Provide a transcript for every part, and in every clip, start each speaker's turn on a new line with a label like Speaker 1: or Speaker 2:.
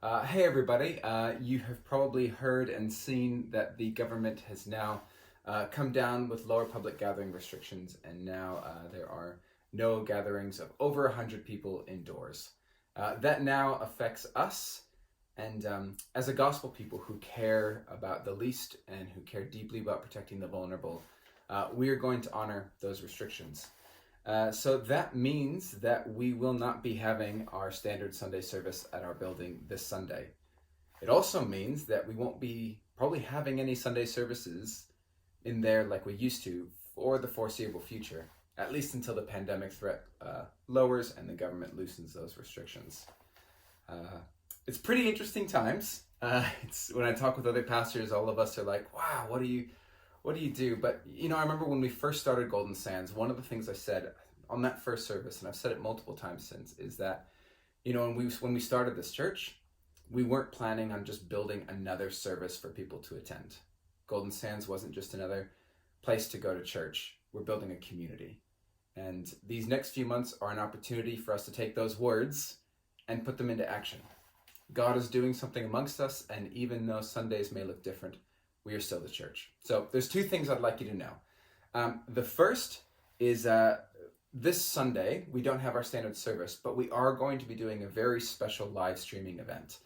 Speaker 1: Hey everybody, you have probably heard and seen that the government has now come down with lower public gathering restrictions, and now there are no gatherings of over 100 people indoors. That now affects us, and as a gospel people who care about the least and who care deeply about protecting the vulnerable, we are going to honor those restrictions. So that means that we will not be having our standard Sunday service at our building this Sunday. It also means that we won't be probably having any Sunday services in there like we used to for the foreseeable future, at least until the pandemic threat lowers and the government loosens those restrictions. It's pretty interesting times. When I talk with other pastors, all of us are like, wow, what do you do? But, I remember when we first started Golden Sands, one of the things I said on that first service, and I've said it multiple times since, is that, when we started this church, we weren't planning on just building another service for people to attend. Golden Sands wasn't just another place to go to church. We're building a community. And these next few months are an opportunity for us to take those words and put them into action. God is doing something amongst us, and even though Sundays may look different, we are still the church. So there's two things I'd like you to know. The first is this Sunday, we don't have our standard service, but we are going to be doing a very special live streaming event.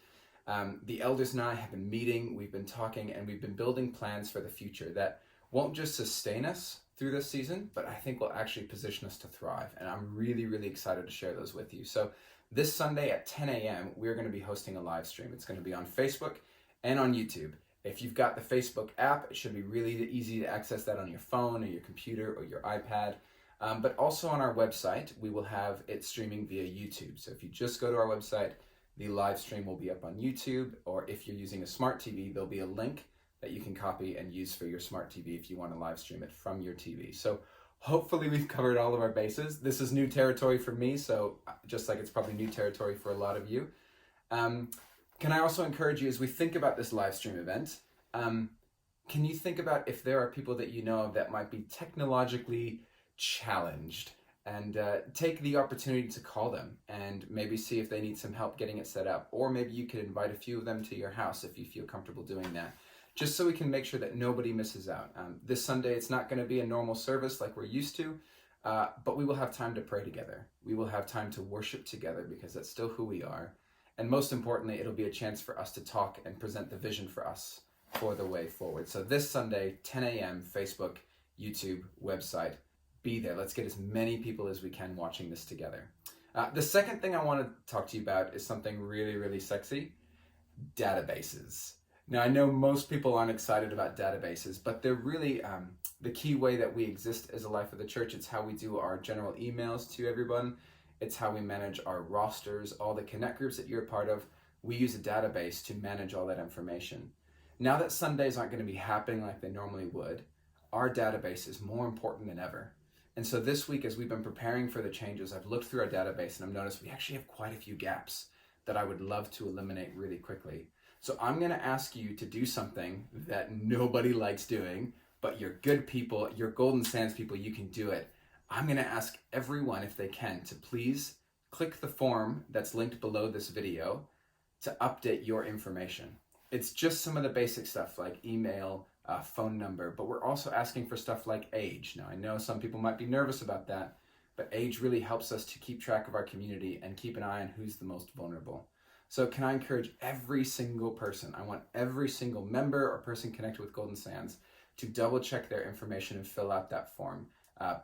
Speaker 1: The elders and I have been meeting, we've been talking, and we've been building plans for the future that won't just sustain us through this season, but I think will actually position us to thrive. And I'm really, really excited to share those with you. So this Sunday at 10 a.m., we're going to be hosting a live stream. It's going to be on Facebook and on YouTube. If you've got the Facebook app, it should be really easy to access that on your phone or your computer or your iPad. But also on our website, we will have it streaming via YouTube. So if you just go to our website, the live stream will be up on YouTube, or if you're using a smart TV, there'll be a link that you can copy and use for your smart TV if you want to live stream it from your TV. So hopefully we've covered all of our bases. This is new territory for me, so just like it's probably new territory for a lot of you. Can I also encourage you, as we think about this live stream event, can you think about if there are people that you know of that might be technologically challenged, and take the opportunity to call them and maybe see if they need some help getting it set up, or maybe you could invite a few of them to your house if you feel comfortable doing that, just so we can make sure that nobody misses out. This Sunday, it's not going to be a normal service like we're used to, but we will have time to pray together. We will have time to worship together because that's still who we are. And most importantly, it'll be a chance for us to talk and present the vision for us for the way forward. So this Sunday, 10 a.m., Facebook, YouTube, website, be there. Let's get as many people as we can watching this together. The second thing I want to talk to you about is something really, really sexy: databases. Now, I know most people aren't excited about databases, but they're really the key way that we exist as a life of the church. It's how we do our general emails to everyone. It's how we manage our rosters, all the connect groups that you're a part of. We use a database to manage all that information. Now that Sundays aren't going to be happening like they normally would, our database is more important than ever. And so this week, as we've been preparing for the changes, I've looked through our database and I've noticed we actually have quite a few gaps that I would love to eliminate really quickly. So I'm going to ask you to do something that nobody likes doing, but you're good people, you're Golden Sands people, you can do it. I'm going to ask everyone, if they can, to please click the form that's linked below this video to update your information. It's just some of the basic stuff like email, phone number, but we're also asking for stuff like age. Now, I know some people might be nervous about that, but age really helps us to keep track of our community and keep an eye on who's the most vulnerable. So can I encourage every single person, I want every single member or person connected with Golden Sands to double check their information and fill out that form.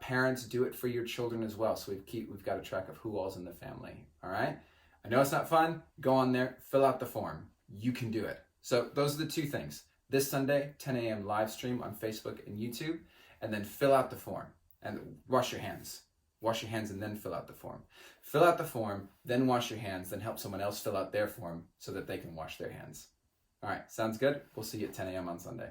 Speaker 1: Parents, do it for your children as well, so we've got a track of who all's in the family, all right? I know it's not fun. Go on there, fill out the form. You can do it. So those are the two things. This Sunday, 10 a.m. live stream on Facebook and YouTube, and then fill out the form and wash your hands. Wash your hands and then fill out the form. Fill out the form, then wash your hands, then help someone else fill out their form so that they can wash their hands. All right, sounds good? We'll see you at 10 a.m. on Sunday.